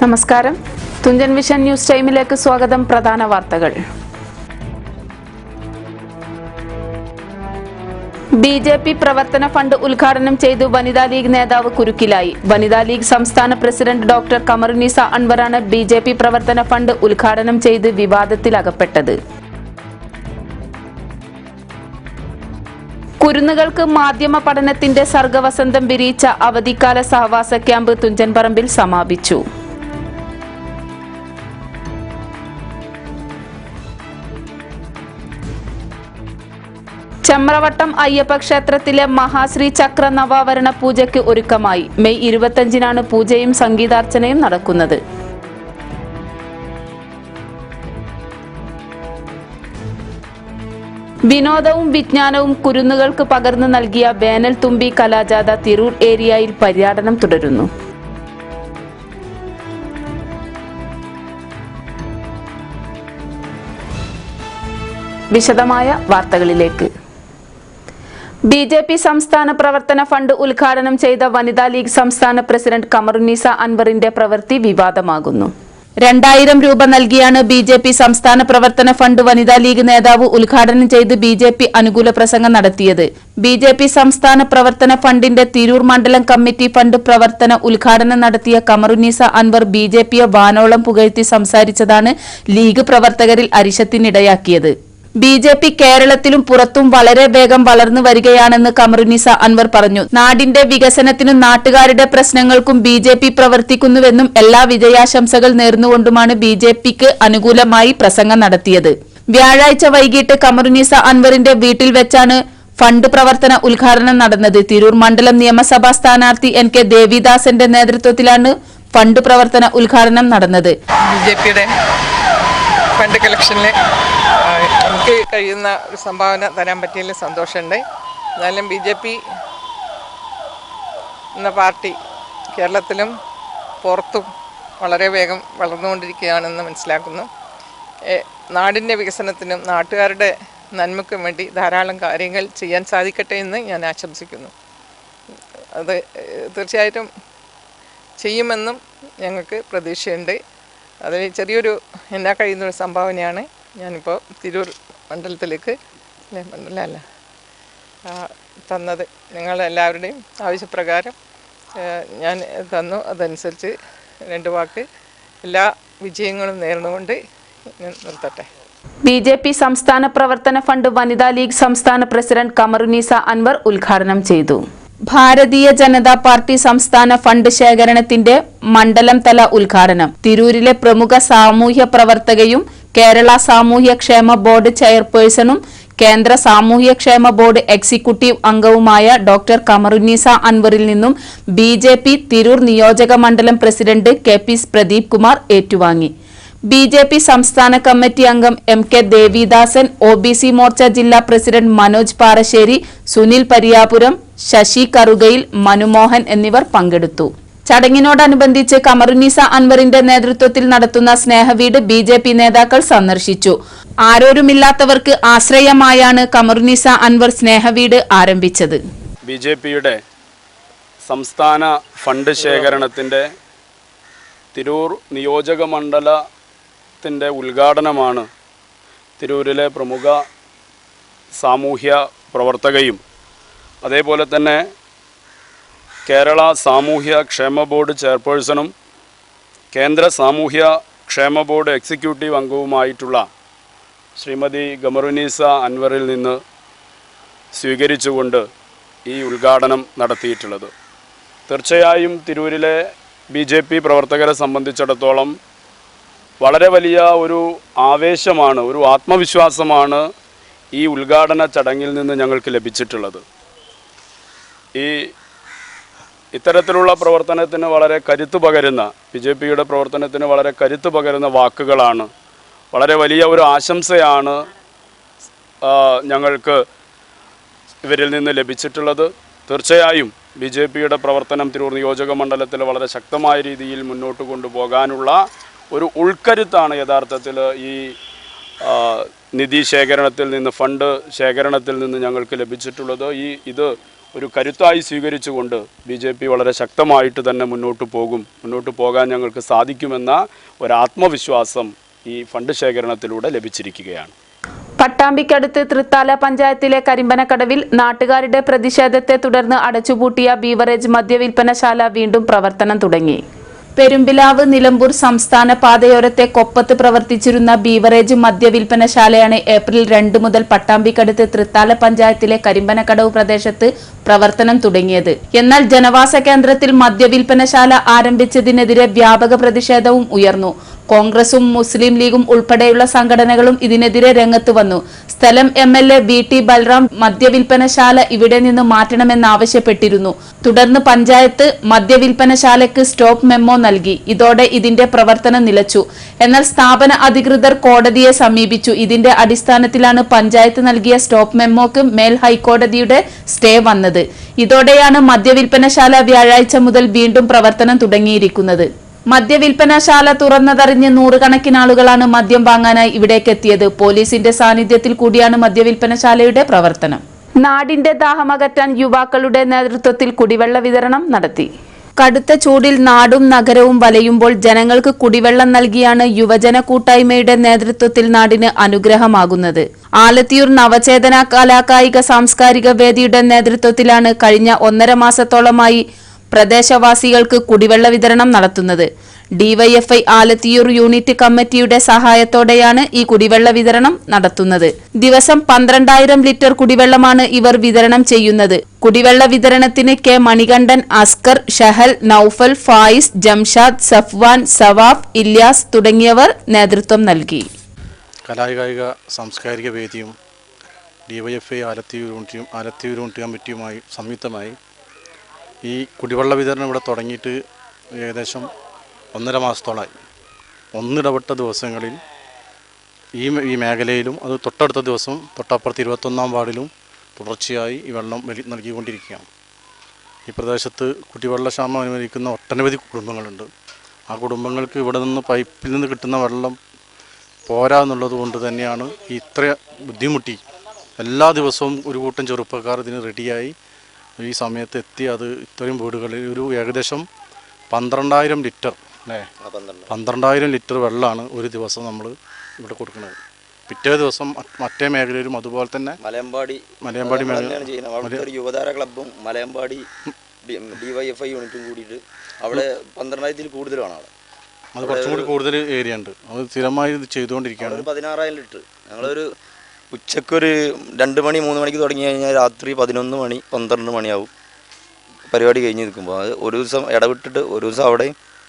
നമസ്കാരം. Thunchan vision news ടൈമിലേക്ക് സ്വാഗതം. പ്രധാന വാർത്തകൾ. ബിജെപി പ്രവർത്തന ഫണ്ട് ഉദ്ഘാടനം ചെയ്തു വനിതാ ലീഗ് നേതാവ് കുരുക്കിലായി. വനിതാ ലീഗ് സംസ്ഥാന പ്രസിഡന്റ് ഡോക്ടർ കമറുന്നീസ അൻവറാണ് ബിജെപി പ്രവർത്തന ഫണ്ട് ഉദ്ഘാടനം ചെയ്ത് വിവാദത്തിലകപ്പെട്ടത്. കുരുന്നുകൾക്ക് മാധ്യമ പഠനത്തിന്റെ സർഗവസന്തം വിരിയിച്ച അവധിക്കാല സഹവാസ ക്യാമ്പ് തുഞ്ചൻപറമ്പിൽ സമാപിച്ചു. ചമ്രവട്ടം അയ്യപ്പ ക്ഷേത്രത്തിലെ മഹാശ്രീ ചക്ര നവാവരണ പൂജയ്ക്ക് ഒരുക്കമായി. മെയ് 25-നാണ് പൂജയും സംഗീതാർച്ചനയും നടക്കുന്നത്. വിനോദവും വിജ്ഞാനവും കുരുന്നുകൾക്ക് പകർന്നു നൽകിയ വേനൽ തുമ്പി കലാജാഥ തിരൂർ ഏരിയയിൽ പര്യടനം തുടരുന്നു. വിശദമായ വാർത്തകളിലേക്ക്. ബിജെപി സംസ്ഥാന പ്രവർത്തന ഫണ്ട് ഉദ്ഘാടനം ചെയ്ത വനിതാ ലീഗ് സംസ്ഥാന പ്രസിഡന്റ് കമറുന്നീസ അൻവറിന്റെ പ്രവൃത്തി വിവാദമാകുന്നു. 2000 രൂപ നൽകിയാണ് ബിജെപി സംസ്ഥാന പ്രവർത്തന ഫണ്ട് വനിതാ ലീഗ് നേതാവ് ഉദ്ഘാടനം ചെയ്ത് ബിജെപി അനുകൂല പ്രസംഗം നടത്തിയത്. ബിജെപി സംസ്ഥാന പ്രവർത്തന ഫണ്ടിന്റെ തിരൂർ മണ്ഡലം കമ്മിറ്റി ഫണ്ട് പ്രവർത്തന ഉദ്ഘാടനം നടത്തിയ കമറുന്നീസ അൻവർ ബിജെപിയെ വാനോളം പുകഴ്ത്തി സംസാരിച്ചതാണ് ലീഗ് പ്രവർത്തകരിൽ അരിശത്തിനിടയാക്കിയത്. ബിജെപി കേരളത്തിലും പുറത്തും വളരെ വേഗം വളർന്നു വരികയാണെന്ന് കമറുന്നീസ അൻവർ പറഞ്ഞു. നാടിന്റെ വികസനത്തിനും നാട്ടുകാരുടെ പ്രശ്നങ്ങൾക്കും ബിജെപി പ്രവർത്തിക്കുന്നുവെന്നും എല്ലാ വിജയാശംസകൾ നേർന്നുകൊണ്ടുമാണ് ബിജെപിക്ക് അനുകൂലമായി പ്രസംഗം നടത്തിയത്. വ്യാഴാഴ്ച വൈകിട്ട് കമറുന്നീസ അൻവറിന്റെ വീട്ടിൽ വെച്ചാണ് ഫണ്ട് പ്രവർത്തന ഉദ്ഘാടനം നടന്നത്. തിരൂർ മണ്ഡലം നിയമസഭാ സ്ഥാനാർത്ഥി NK ദേവിദാസന്റെ നേതൃത്വത്തിലാണ് ഫണ്ട് പ്രവർത്തന ഉദ്ഘാടനം നടന്നത്. ബിജെപിയുടെ ഫണ്ട് കളക്ഷനിൽ എനിക്ക് കഴിയുന്ന ഒരു സംഭാവന തരാൻ പറ്റിയതിൽ സന്തോഷമുണ്ട്. എന്നാലും BJP എന്ന പാർട്ടി കേരളത്തിലും പുറത്തും വളരെ വേഗം വളർന്നുകൊണ്ടിരിക്കുകയാണെന്ന് മനസ്സിലാക്കുന്നു. നാടിൻ്റെ വികസനത്തിനും നാട്ടുകാരുടെ നന്മയ്ക്കും വേണ്ടി ധാരാളം കാര്യങ്ങൾ ചെയ്യാൻ സാധിക്കട്ടെ എന്ന് ഞാൻ ആശംസിക്കുന്നു. അത് തീർച്ചയായിട്ടും ചെയ്യുമെന്നും ഞങ്ങൾക്ക് പ്രതീക്ഷയുണ്ട്. അതിൽ ചെറിയൊരു എന്നാ കഴിയുന്നൊരു സംഭാവനയാണ് ഞാനിപ്പോൾ തിരൂർ മണ്ഡലത്തിലേക്ക് മണ്ഡലമല്ല തന്നത്. നിങ്ങളെല്ലാവരുടെയും ആവശ്യപ്രകാരം ഞാൻ തന്നു. അതനുസരിച്ച് 2 വാക്ക് എല്ലാ വിജയങ്ങളും നേർന്നുകൊണ്ട് ഞാൻ നിർത്തട്ടെ. ബിജെപി സംസ്ഥാന പ്രവർത്തന ഫണ്ട് വനിതാ ലീഗ് സംസ്ഥാന പ്രസിഡന്റ് കമറുന്നീസ അൻവർ ഉദ്ഘാടനം ചെയ്തു. ഭാരതീയ ജനതാ പാർട്ടി സംസ്ഥാന ഫണ്ട് ശേഖരണത്തിന്റെ മണ്ഡലം തല ഉദ്ഘാടനം തിരൂരിലെ പ്രമുഖ സാമൂഹ്യ പ്രവർത്തകയും കേരള സാമൂഹ്യ ക്ഷേമ ബോർഡ് ചെയർപേഴ്സണും കേന്ദ്ര സാമൂഹ്യ ക്ഷേമ ബോർഡ് എക്സിക്യൂട്ടീവ് അംഗവുമായ ഡോക്ടർ കമറുന്നീസ അൻവറിൽ നിന്നും ബിജെപി തിരൂർ നിയോജക മണ്ഡലം പ്രസിഡന്റ് KP പ്രദീപ് കുമാർ ഏറ്റുവാങ്ങി. ബിജെപി സംസ്ഥാന കമ്മിറ്റി അംഗം MK ദേവിദാസൻ, OBC മോർച്ച ജില്ലാ പ്രസിഡന്റ് മനോജ് പാറശ്ശേരി, സുനിൽ പരിയാപുരം, ശശി കറുകയിൽ, മനുമോഹൻ എന്നിവർ പങ്കെടുത്തു. ചടങ്ങിനോടനുബന്ധിച്ച് കമറുന്നീസ അൻവറിന്റെ നേതൃത്വത്തിൽ നടത്തുന്ന സ്നേഹവീട് BJP നേതാക്കൾ സന്ദർശിച്ചു. ആരോരുമില്ലാത്തവർക്ക് ആശ്രയമായാണ് കമറുന്നീസ അൻവർ സ്നേഹവീട് ആരംഭിച്ചത്. ബിജെപിയുടെ സംസ്ഥാന ഫണ്ട് ശേഖരണത്തിന്റെ തിരൂർ നിയോജക മണ്ഡലത്തിന്റെ ഉദ്ഘാടനമാണ് തിരൂരിലെ പ്രമുഖ സാമൂഹ്യ പ്രവർത്തകയും അതേപോലെ തന്നെ കേരള സാമൂഹ്യ ക്ഷേമ ബോർഡ് ചെയർപേഴ്സണും കേന്ദ്ര സാമൂഹ്യ ക്ഷേമ ബോർഡ് എക്സിക്യൂട്ടീവ് അംഗവുമായിട്ടുള്ള ശ്രീമതി കമറുന്നീസ അൻവറിൽ നിന്ന് സ്വീകരിച്ചുകൊണ്ട് ഈ ഉദ്ഘാടനം നടത്തിയിട്ടുള്ളത്. തീർച്ചയായും തിരൂരിലെ BJP പ്രവർത്തകരെ സംബന്ധിച്ചിടത്തോളം വളരെ വലിയ ഒരു ആവേശമാണ്, ഒരു ആത്മവിശ്വാസമാണ് ഈ ഉദ്ഘാടന ചടങ്ങിൽ നിന്ന് ഞങ്ങൾക്ക് ലഭിച്ചിട്ടുള്ളത്. ഇത്തരത്തിലുള്ള പ്രവർത്തനത്തിന് വളരെ കരുത്തു പകരുന്ന BJPയുടെ പ്രവർത്തനത്തിന് വളരെ കരുത്തു പകരുന്ന വാക്കുകളാണ്, വളരെ വലിയ ഒരു ആശംസയാണ് ഞങ്ങൾക്ക് ഇവരിൽ നിന്ന് ലഭിച്ചിട്ടുള്ളത്. തീർച്ചയായും BJPയുടെ പ്രവർത്തനം തിരൂർ നിയോജക മണ്ഡലത്തിൽ വളരെ ശക്തമായ രീതിയിൽ മുന്നോട്ട് കൊണ്ടുപോകാനുള്ള ഒരു ഉൾക്കരുത്താണ് യഥാർത്ഥത്തിൽ ഈ നിധി ശേഖരണത്തിൽ നിന്ന്, ഫണ്ട് ശേഖരണത്തിൽ നിന്ന് ഞങ്ങൾക്ക് ലഭിച്ചിട്ടുള്ളത്. ഇത് ഒരു കരുത്തായി സ്വീകരിച്ചുകൊണ്ട് BJP വളരെ ശക്തമായിട്ട് തന്നെ മുന്നോട്ട് പോകാൻ ഞങ്ങൾക്ക് സാധിക്കുമെന്ന ഒരാത്മവിശ്വാസം ഈ ഫണ്ട് ശേഖരണത്തിലൂടെ ലഭിച്ചിരിക്കുകയാണ്. പട്ടാമ്പിക്കടുത്ത് തൃത്താല പഞ്ചായത്തിലെ കരിമ്പനക്കടവിൽ നാട്ടുകാരുടെ പ്രതിഷേധത്തെ തുടർന്ന് അടച്ചുപൂട്ടിയ ബീവറേജ് മദ്യവിൽപ്പനശാല വീണ്ടും പ്രവർത്തനം തുടങ്ങി. പെരുമ്പിലാവ് നിലമ്പൂർ സംസ്ഥാന പാതയോരത്തെ കൊപ്പത്ത് പ്രവർത്തിച്ചിരുന്ന ബീവറേജ് മദ്യവിൽപ്പനശാലയാണ് ഏപ്രിൽ 2 മുതൽ പട്ടാമ്പിക്കടുത്ത് തൃത്താല പഞ്ചായത്തിലെ കരിമ്പനക്കടവ് പ്രദേശത്ത് പ്രവർത്തനം തുടങ്ങിയത്. എന്നാൽ ജനവാസ കേന്ദ്രത്തിൽ മദ്യവിൽപ്പനശാല ആരംഭിച്ചതിനെതിരെ വ്യാപക പ്രതിഷേധവും ഉയർന്നു. കോൺഗ്രസും മുസ്ലിം ലീഗും ഉൾപ്പെടെയുള്ള സംഘടനകളും ഇതിനെതിരെ രംഗത്ത് വന്നു. സ്ഥലം MLA VT ബൽറാം മദ്യവിൽപ്പനശാല ഇവിടെ നിന്ന് മാറ്റണമെന്നാവശ്യപ്പെട്ടിരുന്നു. തുടർന്ന് പഞ്ചായത്ത് മദ്യവിൽപ്പനശാലയ്ക്ക് സ്റ്റോപ്പ് മെമ്മോ നൽകി. ഇതോടെ ഇതിന്റെ പ്രവർത്തനം നിലച്ചു. എന്നാൽ സ്ഥാപന അധികൃതർ കോടതിയെ സമീപിച്ചു. ഇതിന്റെ അടിസ്ഥാനത്തിലാണ് പഞ്ചായത്ത് നൽകിയ സ്റ്റോപ്പ് മെമ്മോക്ക് മേൽ ഹൈക്കോടതിയുടെ സ്റ്റേ വന്നത്. ഇതോടെയാണ് മദ്യവിൽപ്പനശാല വ്യാഴാഴ്ച മുതൽ വീണ്ടും പ്രവർത്തനം തുടങ്ങിയിരിക്കുന്നത്. മദ്യവിൽപ്പനശാല തുറന്നതറിഞ്ഞ് നൂറുകണക്കിന് ആളുകളാണ് മദ്യം വാങ്ങാനായി ഇവിടേക്കെത്തിയത്. പോലീസിന്റെ സാന്നിധ്യത്തിൽ കൂടിയാണ് മദ്യവിൽപ്പനശാലയുടെ പ്രവർത്തനം. നാടിന്റെ ദാഹമകറ്റാൻ യുവാക്കളുടെ നേതൃത്വത്തിൽ കുടിവെള്ള വിതരണം നടത്തി. കടുത്ത ചൂടിൽ നാടും നഗരവും വലയുമ്പോൾ ജനങ്ങൾക്ക് കുടിവെള്ളം നൽകിയാണ് യുവജന കൂട്ടായ്മയുടെ നേതൃത്വത്തിൽ നാടിന് അനുഗ്രഹമാകുന്നത്. ആലത്തിയൂർ നവചേതന കലാകായിക സാംസ്കാരിക വേദിയുടെ നേതൃത്വത്തിലാണ് കഴിഞ്ഞ 1.5 മാസത്തോളമായി പ്രദേശവാസികൾക്ക് കുടിവെള്ള വിതരണം നടത്തുന്നത്. DYFI ആലത്തിയൂർ യൂണിറ്റ് കമ്മിറ്റിയുടെ സഹായത്തോടെയാണ് ഈ കുടിവെള്ള വിതരണം നടത്തുന്നത്. ദിവസം 12,000 ലിറ്റർ കുടിവെള്ളമാണ് ഇവർ വിതരണം ചെയ്യുന്നത്. കുടിവെള്ള വിതരണത്തിന് K മണികണ്ഠൻ, അസ്കർ, ഷഹൽ, നൌഫൽ, ഫായിസ്, ജംഷാദ്, സഫ്വാൻ, സവാഫ്, ഇല്യാസ് തുടങ്ങിയവർ നേതൃത്വം നൽകി. കലാകായിക സാംസ്കാരിക വേദിയും DYFI ആലത്തിയൂർ യൂണിറ്റ് കമ്മിറ്റിയുമായി സംയുക്തമായി ഈ കുടിവെള്ള വിതരണം ഇവിടെ തുടങ്ങിയിട്ട് ഏകദേശം 1.5 മാസത്തോളമായി. ഒന്നിടവിട്ട ദിവസങ്ങളിൽ ഈ മേഖലയിലും അത് തൊട്ടടുത്ത ദിവസം തൊട്ടപ്പുറത്ത് 21-ാം വാർഡിലും തുടർച്ചയായി ഈ വെള്ളം നൽകിക്കൊണ്ടിരിക്കുകയാണ്. ഈ പ്രദേശത്ത് കുടിവെള്ളക്ഷാമം അനുഭവിക്കുന്ന ഒട്ടനവധി കുടുംബങ്ങളുണ്ട്. ആ കുടുംബങ്ങൾക്ക് ഇവിടെ നിന്ന് പൈപ്പിൽ നിന്ന് കിട്ടുന്ന വെള്ളം പോരാ എന്നുള്ളത് കൊണ്ട് തന്നെയാണ് ഇത്ര ബുദ്ധിമുട്ടി. എല്ലാ ദിവസവും ഒരു കൂട്ടം ചെറുപ്പക്കാർ ഇതിന് റെഡിയായി ഈ സമയത്ത് എത്തി. അത് ഇത്രയും വീടുകളിൽ ഒരു ഏകദേശം 12,000 ലിറ്റർ അല്ലേ 12,000 ലിറ്റർ വെള്ളമാണ് ഒരു ദിവസം നമ്മൾ ഇവിടെ കൊടുക്കുന്നത്. പിറ്റേ ദിവസം മറ്റേ മേഖലയിലും അതുപോലെ തന്നെ മലയമ്പാടി മേഖല യുവതാര ക്ലബും മലയമ്പാടി DYFI യൂണിറ്റും കൂടിയിട്ട് അവിടെ 12,000 കൂടുതലാണ്. അത് കുറച്ചും കൂടി കൂടുതൽ ഏരിയ ഉണ്ട്. അത് സ്ഥിരമായി ഇത് ചെയ്തുകൊണ്ടിരിക്കുകയാണ്. 16,000 ലിറ്റർ ഞങ്ങളൊരു ഉച്ചക്കൊരു 2 മണി 3 മണിക്ക് തുടങ്ങി കഴിഞ്ഞാൽ രാത്രി 11 മണി 12 മണിയാവും പരിപാടി കഴിഞ്ഞ് നിൽക്കുമ്പോൾ. അത് ഒരു ദിവസം ഇടവിട്ടിട്ട് ഒരു ദിവസം അവിടെ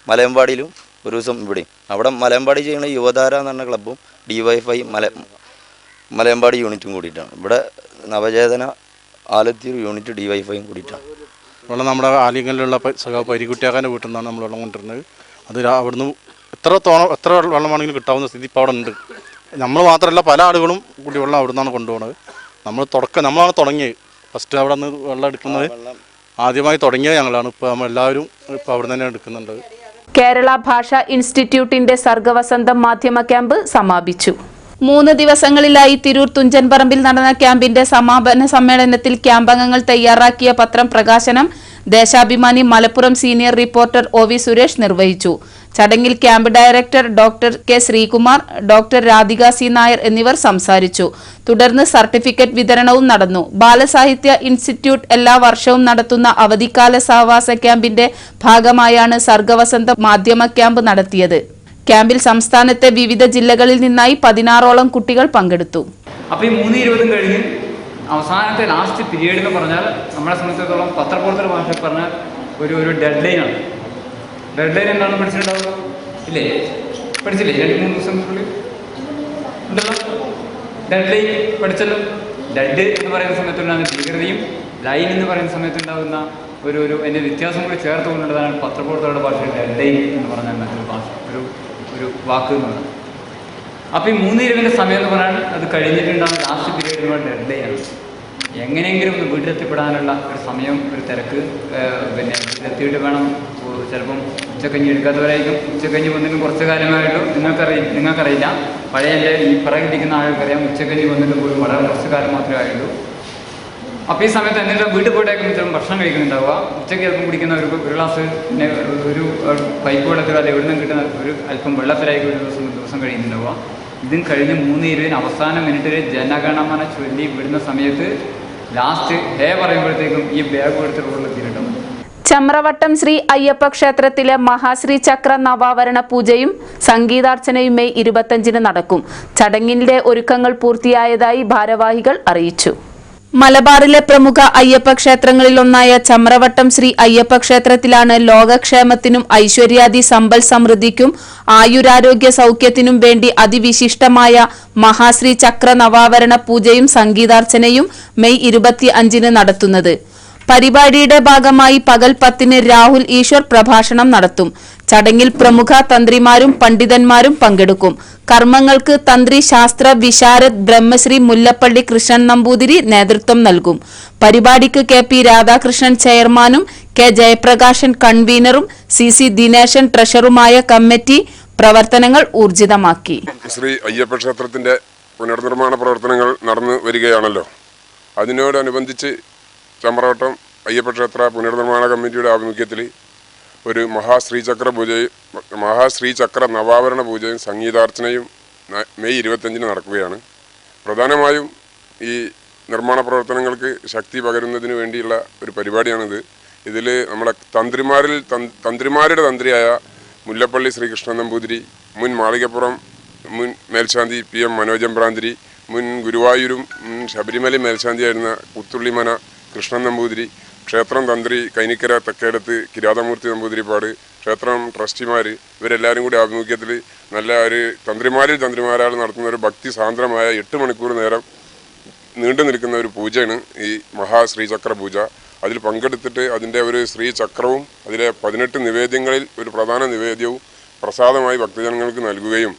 മലയമ്പാടിയിലും ഒരു ദിവസം ഇവിടെയും. അവിടെ മലയമ്പാടി ചെയ്യുന്ന യുവതാര എന്ന് പറഞ്ഞ ക്ലബ്ബും DYFI മലയമ്പാടി യൂണിറ്റും കൂടിയിട്ടാണ്. ഇവിടെ നവചേതന ആലത്തിയൂർ യൂണിറ്റ് DYFIയും കൂടിയിട്ടാണ്. വെള്ളം നമ്മുടെ ആലിംഗലിലുള്ള പരിക്കുട്ടിയാക്കാൻ്റെ വീട്ടിൽ നിന്നാണ് നമ്മൾ വെള്ളം കൊണ്ടിരുന്നത്. അത് അവിടുന്ന് എത്ര വെള്ളമാണെങ്കിലും കിട്ടാവുന്ന സ്ഥിതി ഇപ്പോൾ അവിടെ ഉണ്ട്. നമ്മൾ മാത്രമല്ല പല ആളുകളും കുടിവെള്ളം അവിടെ നിന്നാണ് കൊണ്ടുപോകുന്നത്. നമ്മളാണ് തുടങ്ങിയത്. ഫസ്റ്റ് അവിടെ നിന്ന് വെള്ളം എടുക്കുന്നത് ആദ്യമായി തുടങ്ങിയത് ഞങ്ങളാണ്. ഇപ്പോൾ നമ്മളെല്ലാവരും ഇപ്പോൾ അവിടെ തന്നെ എടുക്കുന്നുണ്ട്. കേരള ഭാഷാ ഇൻസ്റ്റിറ്റ്യൂട്ടിന്റെ സർഗവസന്തം മാധ്യമ ക്യാമ്പ് സമാപിച്ചു. 3 ദിവസങ്ങളിലായി തിരൂർ തുഞ്ചൻപറമ്പിൽ നടന്ന ക്യാമ്പിന്റെ സമാപന സമ്മേളനത്തിൽ ക്യാമ്പംഗങ്ങൾ തയ്യാറാക്കിയ പത്രം പ്രകാശനം Deshabhimani Malappuram senior reporter OV Suresh നിർവഹിച്ചു. ചടങ്ങിൽ camp director doctor K Sreekumar, doctor Radhika C Nair എന്നിവർ സംസാരിച്ചു. തുടർന്ന് സർട്ടിഫിക്കറ്റ് വിതരണവും നടന്നു. ബാലസാഹിത്യ ഇൻസ്റ്റിറ്റ്യൂട്ട് എല്ലാ വർഷവും നടത്തുന്ന അവധിക്കാല സഹവാസ ക്യാമ്പിന്റെ ഭാഗമായാണ് സർഗവസന്ത മാധ്യമ ക്യാമ്പ് നടത്തിയത്. ക്യാമ്പിൽ സംസ്ഥാനത്തെ വിവിധ ജില്ലകളിൽ നിന്നായി 16ഓളം കുട്ടികൾ പങ്കെടുത്തു. അപ്പോൾ ഈ 3:20 കഴിഞ്ഞ് അവസാനത്തെ ലാസ്റ്റ് പീരീഡ് എന്ന് പറഞ്ഞാൽ നമ്മളെ സംബന്ധിച്ചിടത്തോളം പത്രപ്രവർത്തന ഭാഷ പറഞ്ഞാൽ ഒരു ഡെഡ് ലൈനാണ്. ഡെഡ് ലൈൻ എന്താണെന്ന് പഠിച്ചിട്ടുണ്ടാവുക ഇല്ലേ? പഠിച്ചില്ലേ? 2-3 ദിവസത്തിനുള്ളിൽ ഉണ്ടല്ലോ. Dead line പഠിച്ചല്ലോ. ഡെഡ് എന്ന് പറയുന്ന സമയത്തുണ്ടാകുന്ന ഭീകരതയും ലൈൻ എന്ന് പറയുന്ന സമയത്തുണ്ടാകുന്ന ഒരു അതിൻ്റെ വ്യത്യാസം കൂടി ചേർത്ത് കൊണ്ടുള്ളതാണ് പത്രപ്രവർത്തകരുടെ ഭാഷയിൽ ഡെഡ് ലൈൻ എന്ന് പറഞ്ഞാൽ മറ്റൊരു ഭാഷ ഒരു വാക്ക് എന്ന് പറയുന്നത്. അപ്പോൾ ഈ 3:20 സമയം എന്ന് പറഞ്ഞാൽ അത് കഴിഞ്ഞിട്ടുണ്ടാകുന്ന ലാസ്റ്റ് പീരീഡ് എന്ന് പറഞ്ഞാൽ ഡെഡ് ലൈനാണ്. എങ്ങനെയെങ്കിലും ഒന്ന് വീട്ടിലെത്തിപ്പെടാനുള്ള ഒരു സമയം, ഒരു തിരക്ക്, പിന്നെ വീട്ടിലെത്തിയിട്ട് വേണം. ചിലപ്പം ഉച്ചക്കഞ്ഞി എടുക്കാത്തവരായിരിക്കും. ഉച്ചക്കഞ്ഞി വന്നിട്ടും കുറച്ച് കാലമായിട്ടും നിങ്ങൾക്കറിയില്ല. പഴയ എൻ്റെ ഈ പിറകിലിരിക്കുന്ന ആൾക്കറിയാം. ഉച്ചക്കഞ്ഞി വന്നിട്ട് പോലും വളരെ കുറച്ച് കാലം മാത്രമേ ആയുള്ളൂ. അപ്പോൾ ഈ സമയത്ത് എന്തെങ്കിലും വീട്ടിൽ പോയിട്ടേക്കും ചിലപ്പോൾ ഭക്ഷണം കഴിക്കുന്നുണ്ടാവുക, ഉച്ചയ്ക്ക് ചിലപ്പം കുടിക്കുന്ന ഒരു ഗ്ലാസ് ഒരു പൈപ്പ് വെള്ളത്തിൽ അത് എവിടെ നിന്നും കിട്ടുന്ന ഒരു അല്പം വെള്ളത്തിലായിരിക്കും ഒരു ദിവസം കഴിയുന്നുണ്ടാവുക. ഇതും കഴിഞ്ഞ് 3:20 അവസാന മിനിറ്റിൽ ജനഗണമന ചൊല്ലി വിടുന്ന സമയത്ത് ലാസ്റ്റ് പറയുമ്പോഴത്തേക്കും ഈ ബാഗ് എടുത്തിട്ട് വെള്ളത്തിലിട്ടും. ചമ്രവട്ടം ശ്രീ അയ്യപ്പ ക്ഷേത്രത്തിലെ മഹാശ്രീ ചക്ര നവാവരണ പൂജയും സംഗീതാർച്ചനയും മെയ് 25 നടക്കും. ചടങ്ങിന്റെ ഒരുക്കങ്ങൾ പൂർത്തിയായതായി ഭാരവാഹികൾ അറിയിച്ചു. മലബാറിലെ പ്രമുഖ അയ്യപ്പ ക്ഷേത്രങ്ങളിലൊന്നായ ചമ്രവട്ടം ശ്രീ അയ്യപ്പ ക്ഷേത്രത്തിലാണ് ലോകക്ഷേമത്തിനും ഐശ്വര്യാദി സമ്പൽ സമൃദ്ധിക്കും ആയുരാരോഗ്യ സൗഖ്യത്തിനും വേണ്ടി അതിവിശിഷ്ടമായ മഹാശ്രീ ചക്ര നവാവരണ പൂജയും സംഗീതാർച്ചനയും മെയ് 25 നടത്തുന്നത്. പരിപാടിയുടെ ഭാഗമായി പകൽ 10 രാഹുൽ ഈശ്വർ പ്രഭാഷണം നടത്തും. ചടങ്ങിൽ പ്രമുഖ തന്ത്രിമാരും പണ്ഡിതന്മാരും പങ്കെടുക്കും. കർമ്മങ്ങൾക്ക് തന്ത്രി ശാസ്ത്ര വിശാരദ് ബ്രഹ്മശ്രീ മുല്ലപ്പള്ളി കൃഷ്ണൻ നമ്പൂതിരി നേതൃത്വം നൽകും. പരിപാടിക്ക് KP രാധാകൃഷ്ണൻ ചെയർമാനും K ജയപ്രകാശൻ കൺവീനറും CC ദിനേശൻ ട്രഷറുമായ കമ്മിറ്റി പ്രവർത്തനങ്ങൾ ഊർജിതമാക്കി. ശ്രീ അയ്യപ്പ ക്ഷേത്രത്തിന്റെ പുനർനിർമ്മാണ പ്രവർത്തനങ്ങൾ നടന്നു വരികയാണല്ലോ. അതിനോടനുബന്ധിച്ച് ചമ്രവട്ടം അയ്യപ്പ ക്ഷേത്ര പുനർനിർമ്മാണ കമ്മിറ്റിയുടെ ആഭിമുഖ്യത്തിൽ ഒരു മഹാശ്രീചക്ര നവാവരണ പൂജയും സംഗീതാർച്ചനയും മെയ് 25 നടക്കുകയാണ്. പ്രധാനമായും ഈ നിർമ്മാണ പ്രവർത്തനങ്ങൾക്ക് ശക്തി പകരുന്നതിന് വേണ്ടിയുള്ള ഒരു പരിപാടിയാണിത്. ഇതിൽ നമ്മളെ തന്ത്രിമാരുടെ തന്ത്രിയായ മുല്ലപ്പള്ളി ശ്രീകൃഷ്ണൻ നമ്പൂതിരി, മുൻ മാളികപ്പുറം മുൻ മേൽശാന്തി PM മനോജം ഭ്രാന്തിരി, മുൻ ഗുരുവായൂരും ശബരിമല മേൽശാന്തിയായിരുന്ന കുത്തുള്ളിമന കൃഷ്ണൻ നമ്പൂതിരി, ക്ഷേത്രം തന്ത്രി കൈനിക്കര തെക്കേടത്ത് കിരാതമൂർത്തി നമ്പൂതിരിപ്പാട്, ക്ഷേത്രം ട്രസ്റ്റിമാർ, ഇവരെല്ലാവരും കൂടി ആഭിമുഖ്യത്തിൽ നല്ല ഒരു തന്ത്രിമാരാൽ നടത്തുന്ന ഒരു ഭക്തി സാന്ദ്രമായ 8 മണിക്കൂർ നേരം നീണ്ടു നിൽക്കുന്ന ഒരു പൂജയാണ് ഈ മഹാശ്രീചക്ര പൂജ. അതിൽ പങ്കെടുത്തിട്ട് അതിൻ്റെ ഒരു ശ്രീചക്രവും അതിലെ 18 നിവേദ്യങ്ങളിൽ ഒരു പ്രധാന നിവേദ്യവും പ്രസാദമായി ഭക്തജനങ്ങൾക്ക് നൽകുകയും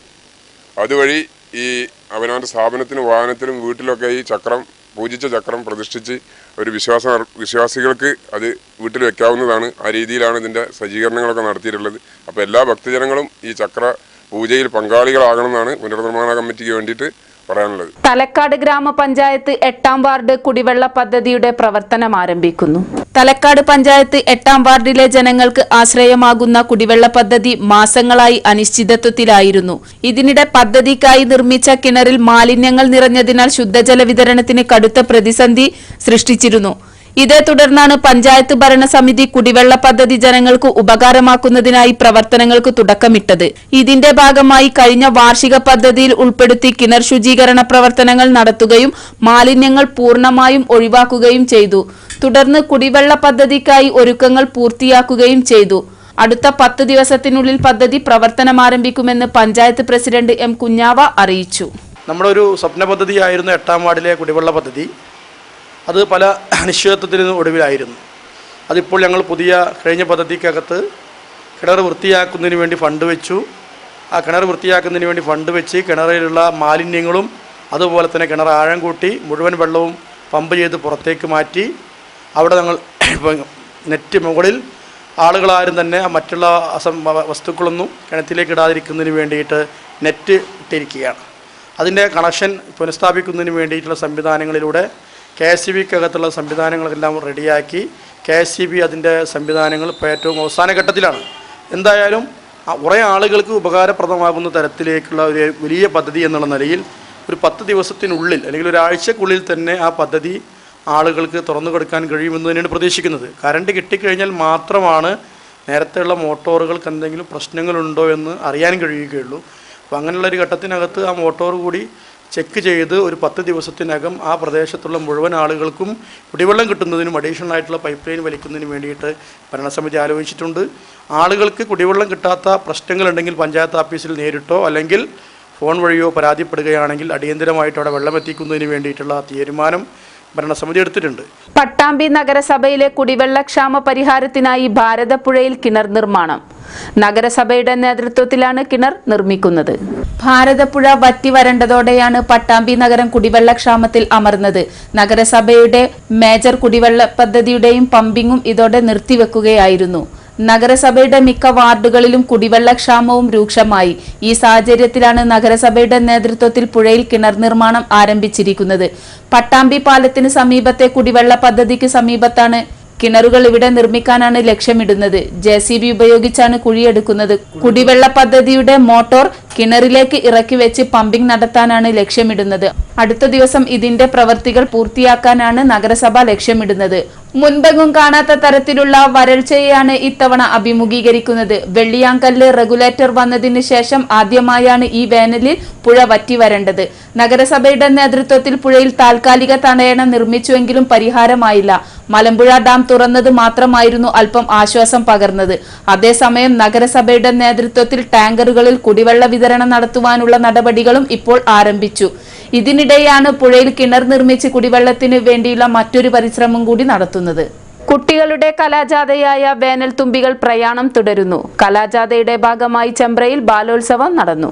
അതുവഴി ഈ അവനവൻ്റെ സ്ഥാപനത്തിനും വാഹനത്തിലും വീട്ടിലൊക്കെ ഈ ചക്രം പൂജിച്ച ചക്രം പ്രതിഷ്ഠിച്ച് ഒരു വിശ്വാസികൾക്ക് അത് വീട്ടിൽ വെക്കാവുന്നതാണ്. ആ രീതിയിലാണ് ഇതിൻ്റെ സജ്ജീകരണങ്ങളൊക്കെ നടത്തിയിട്ടുള്ളത്. അപ്പോൾ എല്ലാ ഭക്തജനങ്ങളും ഈ ചക്ര പൂജയിൽ പങ്കാളികളാകണമെന്നാണ് പുനർനിർമ്മാണ കമ്മിറ്റിക്ക് വേണ്ടിയിട്ട് പറയാനുള്ളത്. തലക്കാട് ഗ്രാമപഞ്ചായത്ത് 8ാം വാർഡ് കുടിവെള്ള പദ്ധതിയുടെ പ്രവർത്തനം ആരംഭിക്കുന്നു. തലക്കാട് പഞ്ചായത്ത് 8ാം വാർഡിലെ ജനങ്ങൾക്ക് ആശ്രയമാകുന്ന കുടിവെള്ള പദ്ധതി മാസങ്ങളായി അനിശ്ചിതത്വത്തിലായിരുന്നു. ഇതിനിടെ പദ്ധതിക്കായി നിർമ്മിച്ച കിണറിൽ മാലിന്യങ്ങൾ നിറഞ്ഞതിനാൽ ശുദ്ധജല വിതരണത്തിന് കടുത്ത പ്രതിസന്ധി സൃഷ്ടിച്ചിരുന്നു. ഇതേ തുടർന്നാണ് പഞ്ചായത്ത് ഭരണസമിതി കുടിവെള്ള പദ്ധതി ജനങ്ങൾക്ക് ഉപകാരമാക്കുന്നതിനായി പ്രവർത്തനങ്ങൾക്ക് തുടക്കമിട്ടത്. ഇതിന്റെ ഭാഗമായി കഴിഞ്ഞ വാർഷിക പദ്ധതിയിൽ ഉൾപ്പെടുത്തി കിണർ ശുചീകരണ പ്രവർത്തനങ്ങൾ നടത്തുകയും മാലിന്യങ്ങൾ പൂർണ്ണമായും ഒഴിവാക്കുകയും ചെയ്തു. തുടർന്ന് കുടിവെള്ള പദ്ധതിക്കായി ഒരുക്കങ്ങൾ പൂർത്തിയാക്കുകയും ചെയ്തു. അടുത്ത 10 ദിവസത്തിനുള്ളിൽ പദ്ധതി പ്രവർത്തനം ആരംഭിക്കുമെന്ന് പഞ്ചായത്ത് പ്രസിഡന്റ് M കുഞ്ഞാവ അറിയിച്ചു. നമ്മുടെ ഒരു സ്വപ്ന പദ്ധതിയായിരുന്നു 8ാം വാർഡിലെ കുടിവെള്ള പദ്ധതി. അത് പല അനിശ്ചിതത്വത്തിന് ഒടുവിലായിരുന്നു. അതിപ്പോൾ ഞങ്ങൾ കഴിഞ്ഞ പദ്ധതിക്കകത്ത് കിണർ വൃത്തിയാക്കുന്നതിന് വേണ്ടി ഫണ്ട് വെച്ചു. ആ കിണർ വൃത്തിയാക്കുന്നതിന് വേണ്ടി ഫണ്ട് വെച്ച് കിണറിലുള്ള മാലിന്യങ്ങളും അതുപോലെ തന്നെ കിണർ ആഴം കൂട്ടി മുഴുവൻ വെള്ളവും പമ്പ് ചെയ്ത് പുറത്തേക്ക് മാറ്റി. അവിടെ ഞങ്ങൾ നെറ്റ് മുകളിൽ ആളുകളാരും തന്നെ മറ്റുള്ള വസ്തുക്കളൊന്നും കിണറ്റിലേക്ക് ഇടാതിരിക്കുന്നതിന് വേണ്ടിയിട്ട് നെറ്റ് ഇട്ടിരിക്കുകയാണ്. അതിൻ്റെ കണക്ഷൻ പുനഃസ്ഥാപിക്കുന്നതിന് വേണ്ടിയിട്ടുള്ള സംവിധാനങ്ങളിലൂടെ KSCB-ക്കകത്തുള്ള സംവിധാനങ്ങളെല്ലാം റെഡിയാക്കി KSCB അതിൻ്റെ സംവിധാനങ്ങൾ ഇപ്പോൾ ഏറ്റവും അവസാന ഘട്ടത്തിലാണ്. എന്തായാലും കുറേ ആളുകൾക്ക് ഉപകാരപ്രദമാകുന്ന തരത്തിലേക്കുള്ള ഒരു വലിയ പദ്ധതി എന്നുള്ള നിലയിൽ ഒരു 10 ദിവസത്തിനുള്ളിൽ അല്ലെങ്കിൽ ഒരാഴ്ചക്കുള്ളിൽ തന്നെ ആ പദ്ധതി ആളുകൾക്ക് തുറന്നു കൊടുക്കാൻ കഴിയുമെന്ന് തന്നെയാണ് പ്രതീക്ഷിക്കുന്നത്. കറണ്ട് കിട്ടിക്കഴിഞ്ഞാൽ മാത്രമാണ് നേരത്തെയുള്ള മോട്ടോറുകൾക്ക് എന്തെങ്കിലും പ്രശ്നങ്ങളുണ്ടോ എന്ന് അറിയാൻ കഴിയുകയുള്ളൂ. അപ്പോൾ അങ്ങനെയുള്ളൊരു ഘട്ടത്തിനകത്ത് ആ മോട്ടോർ കൂടി ചെക്ക് ചെയ്ത് ഒരു 10 ദിവസത്തിനകം ആ പ്രദേശത്തുള്ള മുഴുവൻ ആളുകൾക്കും കുടിവെള്ളം കിട്ടുന്നതിനും അഡീഷണൽ ആയിട്ടുള്ള പൈപ്പ് ലൈൻ വലിക്കുന്നതിന് വേണ്ടിയിട്ട് ഭരണസമിതി ആലോചിച്ചിട്ടുണ്ട്. ആളുകൾക്ക് കുടിവെള്ളം കിട്ടാത്ത പ്രശ്നങ്ങളുണ്ടെങ്കിൽ പഞ്ചായത്ത് ഓഫീസിൽ നേരിട്ടോ അല്ലെങ്കിൽ ഫോൺ വഴിയോ പരാതിപ്പെടുകയാണെങ്കിൽ അടിയന്തരമായിട്ട് അവിടെ വെള്ളം എത്തിക്കുന്നതിന് വേണ്ടിയിട്ടുള്ള തീരുമാനം ഭരണസമിതി എടുത്തിട്ടുണ്ട്. പട്ടാമ്പി നഗരസഭയിലെ കുടിവെള്ളക്ഷാമ പരിഹാരത്തിനായി ഭാരതപ്പുഴയിൽ കിണർ നിർമ്മാണം. നഗരസഭയുടെ നേതൃത്വത്തിലാണ് കിണർ നിർമ്മിക്കുന്നത്. ഭാരതപ്പുഴ വറ്റി വരണ്ടതോടെയാണ് പട്ടാമ്പി നഗരം കുടിവെള്ളക്ഷാമത്തിൽ അമർന്നത്. നഗരസഭയുടെ മേജർ കുടിവെള്ള പദ്ധതിയുടെയും പമ്പിങ്ങും ഇതോടെ നിർത്തിവെക്കുകയായിരുന്നു. നഗരസഭയുടെ മിക്ക വാർഡുകളിലും കുടിവെള്ളക്ഷാമവും രൂക്ഷമായി. ഈ സാഹചര്യത്തിലാണ് നഗരസഭയുടെ നേതൃത്വത്തിൽ പുഴയിൽ കിണർ നിർമ്മാണം ആരംഭിച്ചിരിക്കുന്നത്. പട്ടാമ്പി പാലത്തിന് സമീപത്തെ കുടിവെള്ള പദ്ധതിക്ക് സമീപത്താണ് കിണറുകൾ. ഇവിടെ നിർമ്മിക്കാനാണ് ലക്ഷ്യമിടുന്നത്. JCB ഉപയോഗിച്ചാണ് കുഴിയെടുക്കുന്നത്. കുടിവെള്ള പദ്ധതിയുടെ മോട്ടോർ കിണറിലേക്ക് ഇറക്കി വെച്ച് പമ്പിംഗ് നടത്താനാണ് ലക്ഷ്യമിടുന്നത്. അടുത്ത ദിവസം ഇതിന്റെ പ്രവൃത്തികൾ പൂർത്തിയാക്കാനാണ് നഗരസഭ ലക്ഷ്യമിടുന്നത്. മുൻപെങ്ങും കാണാത്ത തരത്തിലുള്ള വരൾച്ചയെയാണ് ഇത്തവണ അഭിമുഖീകരിക്കുന്നത്. വെള്ളിയാങ്കല്ല് റെഗുലേറ്റർ വന്നതിന് ശേഷം ആദ്യമായാണ് ഈ വേനലിൽ പുഴ വറ്റി വരേണ്ടത്. നഗരസഭയുടെ നേതൃത്വത്തിൽ പുഴയിൽ താൽക്കാലിക തടയണ നിർമ്മിച്ചുവെങ്കിലും പരിഹാരമായില്ല. മലമ്പുഴ ഡാം തുറന്നത് മാത്രമായിരുന്നു അല്പം ആശ്വാസം പകർന്നത്. അതേസമയം നഗരസഭയുടെ നേതൃത്വത്തിൽ ടാങ്കറുകളിൽ കുടിവെള്ള വിതരണം നടത്തുവാനുള്ള നടപടികളും ഇപ്പോൾ ആരംഭിച്ചു. ഇതിനിടെയാണ് പുഴയിൽ കിണർ നിർമ്മിച്ച് കുടിവെള്ളത്തിന് വേണ്ടിയുള്ള മറ്റൊരു പരിശ്രമം കൂടി നടത്തുന്നത്. കുട്ടികളുടെ കലാജാഥയായ വേനൽ തുമ്പികൾ പ്രയാണം തുടരുന്നു. കലാജാഥയുടെ ഭാഗമായി ചെമ്പ്രയിൽ ബാലോത്സവം നടന്നു.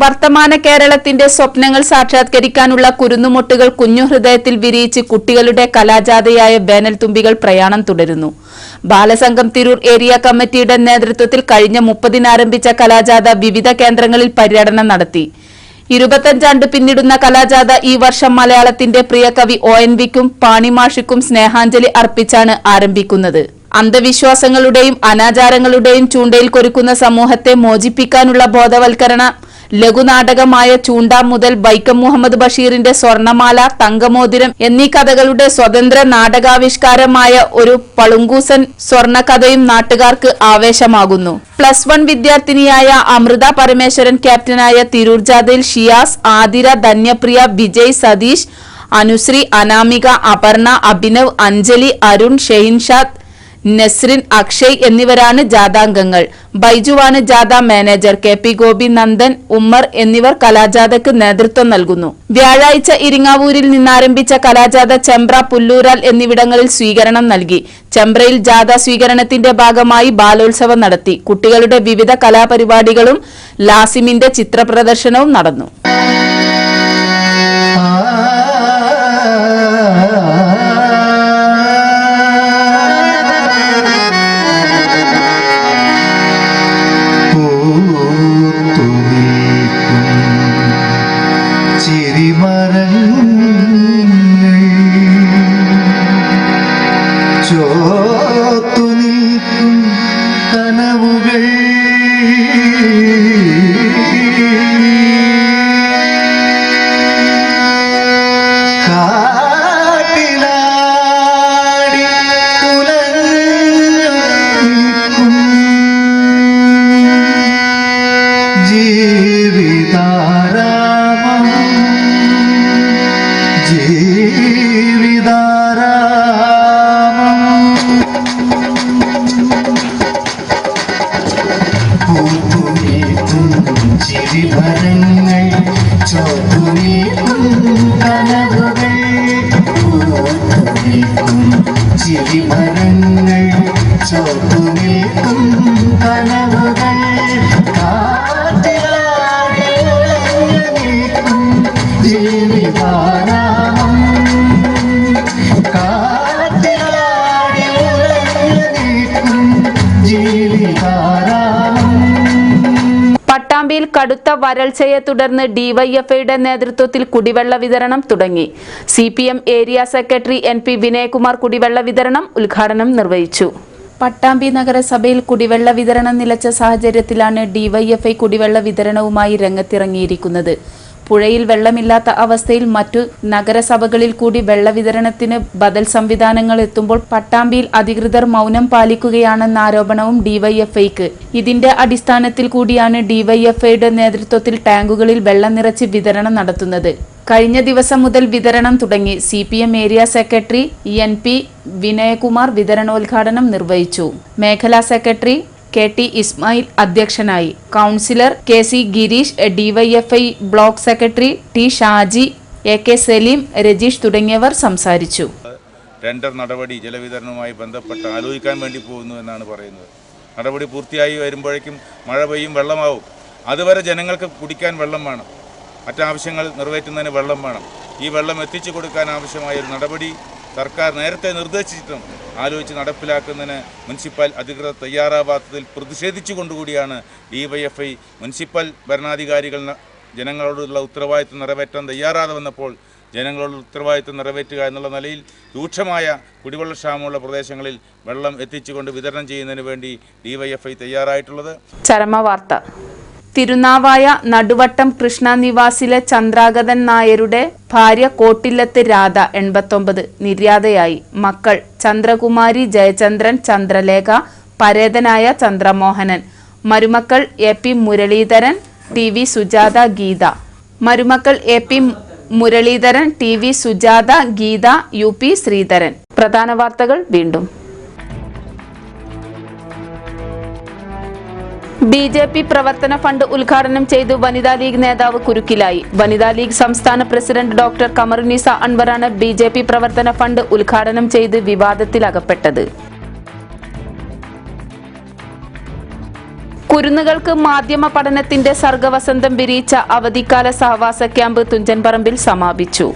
വർത്തമാന കേരളത്തിന്റെ സ്വപ്നങ്ങൾ സാക്ഷാത്കരിക്കാനുള്ള കുരുന്നുമൊട്ടുകൾ കുഞ്ഞു ഹൃദയത്തിൽ വിരിയിച്ച് കുട്ടികളുടെ കലാജാഥയായ വേനൽ തുമ്പികൾ പ്രയാണം തുടരുന്നു. ബാലസംഘം തിരൂർ ഏരിയ കമ്മിറ്റിയുടെ നേതൃത്വത്തിൽ കഴിഞ്ഞ 30-ന് ആരംഭിച്ച കലാജാഥ വിവിധ കേന്ദ്രങ്ങളിൽ പര്യടനം നടത്തി. 25 ആണ്ട് പിന്നിടുന്ന കലാജാഥ ഈ വർഷം മലയാളത്തിന്റെ പ്രിയ കവി ONV-ക്കും പാണിമാഷിക്കും സ്നേഹാഞ്ജലി അർപ്പിച്ചാണ് ആരംഭിക്കുന്നത്. അന്ധവിശ്വാസങ്ങളുടെയും അനാചാരങ്ങളുടെയും ചൂണ്ടയിൽ കൊരുക്കുന്ന സമൂഹത്തെ മോചിപ്പിക്കാനുള്ള ബോധവൽക്കരണ ലഘുനാടകമായ ചൂണ്ട മുതൽ വൈക്കം മുഹമ്മദ് ബഷീറിന്റെ സ്വർണമാല, തങ്കമോതിരം എന്നീ കഥകളുടെ സ്വതന്ത്ര നാടകാവിഷ്കാരമായ ഒരു പളുങ്കൂസൻ സ്വർണകഥയും നാട്ടുകാർക്ക് ആവേശമാകുന്നു. +1 വിദ്യാർത്ഥിനിയായ അമൃത പരമേശ്വരൻ ക്യാപ്റ്റനായ തിരൂർ ജാഥയിൽ ഷിയാസ്, ആതിര, ധന്യപ്രിയ, വിജയ്, സതീഷ്, അനുശ്രീ, അനാമിക, അപർണ, അഭിനവ്, അഞ്ജലി, അരുൺ, ഷെഹിൻഷാദ്, നസ്രിൻ, അക്ഷയ് എന്നിവരാണ് ജാഥാംഗങ്ങൾ. ബൈജുവാണ് ജാഥ മാനേജർ. KP ഗോപി, നന്ദൻ, ഉമ്മർ എന്നിവർ കലാജാഥയ്ക്ക് നേതൃത്വം നൽകുന്നു. വ്യാഴാഴ്ച ഇരിങ്ങാവൂരിൽ നിന്നാരംഭിച്ച കലാജാഥ ചെമ്പ്ര, പുല്ലൂരാൽ എന്നിവിടങ്ങളിൽ സ്വീകരണം നൽകി. ചെമ്പ്രയിൽ ജാഥ സ്വീകരണത്തിന്റെ ഭാഗമായി ബാലോത്സവം നടത്തി. കുട്ടികളുടെ വിവിധ കലാപരിപാടികളും ലാസിമിന്റെ ചിത്രപ്രദർശനവും നടന്നു. പട്ടാമ്പിയിൽ കടുത്ത വരൾച്ചയെ തുടർന്ന് ഡിവൈഎഫ്ഐയുടെ നേതൃത്വത്തിൽ കുടിവെള്ള വിതരണം തുടങ്ങി. CPM area secretary NP Vinayakumar കുടിവെള്ള വിതരണം ഉദ്ഘാടനം നിർവഹിച്ചു. പട്ടാമ്പി നഗരസഭയിൽ കുടിവെള്ള വിതരണം നിലച്ച സാഹചര്യത്തിലാണ് ഡിവൈഎഫ്ഐ കുടിവെള്ള വിതരണവുമായി രംഗത്തിറങ്ങിയിരിക്കുന്നത്. പുഴയിൽ വെള്ളമില്ലാത്ത അവസ്ഥയിൽ മറ്റു നഗരസഭകളിൽ കൂടി വെള്ള വിതരണത്തിന് ബദൽ സംവിധാനങ്ങൾ എത്തുമ്പോൾ പട്ടാമ്പിയിൽ അധികൃതർ മൗനം പാലിക്കുകയാണെന്ന ആരോപണവും ഡിവൈഎഫ്ഐക്ക്. ഇതിന്റെ അടിസ്ഥാനത്തിൽ കൂടിയാണ് ഡിവൈഎഫ്ഐയുടെ നേതൃത്വത്തിൽ ടാങ്കുകളിൽ വെള്ളം നിറച്ച് വിതരണം നടത്തുന്നത്. കഴിഞ്ഞ ദിവസം മുതൽ വിതരണം തുടങ്ങി. CPM area secretary NP Vinayakumar വിതരണോദ്ഘാടനം നിർവഹിച്ചു. മേഖലാ സെക്രട്ടറി KT ഇസ്മായിൽ അധ്യക്ഷനായി. Councillor KC Girish, DYFI block secretary T Shaji, AK Saleem, Rajeesh തുടങ്ങിയവർ സംസാരിച്ചു. ടെൻഡർ നടപടി ജലവിതരണവുമായി ബന്ധപ്പെട്ട് ആലോചിക്കാൻ വേണ്ടി പോകുന്നു എന്നാണ് പറയുന്നത്. നടപടി പൂർത്തിയായി വരുമ്പോഴേക്കും മഴ പെയ്യും, വെള്ളമാവും. അതുവരെ ജനങ്ങൾക്ക് കുടിക്കാൻ വെള്ളം വേണം, മറ്റാവശ്യങ്ങൾ നിറവേറ്റുന്നതിന് വെള്ളം വേണം. ഈ വെള്ളം എത്തിച്ചു കൊടുക്കാൻ ആവശ്യമായ ഒരു നടപടി സർക്കാർ നേരത്തെ നിർദ്ദേശിച്ചിട്ടും ആലോചിച്ച് നടപ്പിലാക്കുന്നതിന് മുനിസിപ്പൽ അധികൃതർ തയ്യാറാവാത്തതിൽ പ്രതിഷേധിച്ചുകൊണ്ടുകൂടിയാണ് DYFI മുനിസിപ്പൽ ഭരണാധികാരികൾ ജനങ്ങളോടുള്ള ഉത്തരവാദിത്വം നിറവേറ്റാൻ തയ്യാറാതെ വന്നപ്പോൾ ജനങ്ങളോട് ഉത്തരവാദിത്വം നിറവേറ്റുക എന്നുള്ള നിലയിൽ രൂക്ഷമായ കുടിവെള്ളക്ഷാമമുള്ള പ്രദേശങ്ങളിൽ വെള്ളം എത്തിച്ചുകൊണ്ട് വിതരണം ചെയ്യുന്നതിന് വേണ്ടി DYFI തയ്യാറായിട്ടുള്ളത്. ചരമവാർത്ത. തിരുനാവായ നടുവട്ടം കൃഷ്ണ നിവാസിലെ ചന്ദ്രാഗതൻ നായരുടെ ഭാര്യ കോട്ടില്ലത്ത് രാധ 89 നിര്യാതയായി. മക്കൾ ചന്ദ്രകുമാരി, ജയചന്ദ്രൻ, ചന്ദ്രലേഖ, പരേതനായ ചന്ദ്രമോഹനൻ. മരുമക്കൾ AP മുരളീധരൻ, TV സുജാത, ഗീത. മരുമക്കൾ AP Muraleedharan, TV Sujatha, Geetha, UP Sreedharan. പ്രധാന വാർത്തകൾ വീണ്ടും. BJP പ്രവർത്തന ഫണ്ട് ഉദ്ഘാടനം ചെയ്തു വനിതാ ലീഗ് നേതാവ് കുരുക്കിലായി. വനിതാ ലീഗ് സംസ്ഥാന പ്രസിഡന്റ് ഡോക്ടർ കമറുന്നീസ അൻവറാണ് BJP പ്രവർത്തന ഫണ്ട് ഉദ്ഘാടനം ചെയ്ത് വിവാദത്തിലകപ്പെട്ടത്. കുരുന്നുകൾക്ക് മാധ്യമ പഠനത്തിന്റെ സർഗവസന്തം വിരിയിച്ച അവധിക്കാല സഹവാസ ക്യാമ്പ് തുഞ്ചൻപറമ്പിൽ സമാപിച്ചു.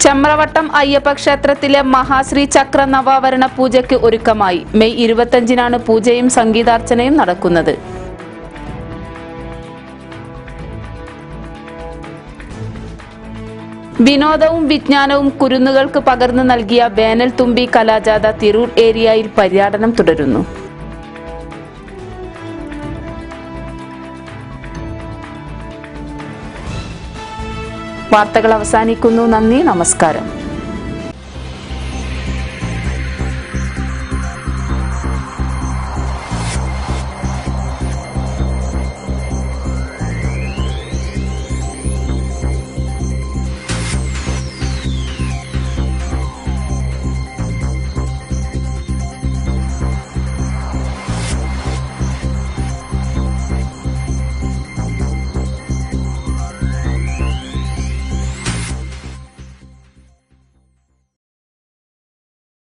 ചമ്രവട്ടം അയ്യപ്പ ക്ഷേത്രത്തിലെ മഹാശ്രീ ചക്ര നവാവരണ പൂജയ്ക്ക് ഒരുക്കമായി. മെയ് 25-നാണ് പൂജയും സംഗീതാർച്ചനയും നടക്കുന്നത്. വിനോദവും വിജ്ഞാനവും കുരുന്നുകൾക്ക് പകർന്നു നൽകിയ വേനൽ തുമ്പി കലാജാഥ തിരൂർ ഏരിയയിൽ പര്യടനം തുടരുന്നു. വാർത്തകൾ അവസാനിക്കുന്നു. നന്ദി, നമസ്കാരം.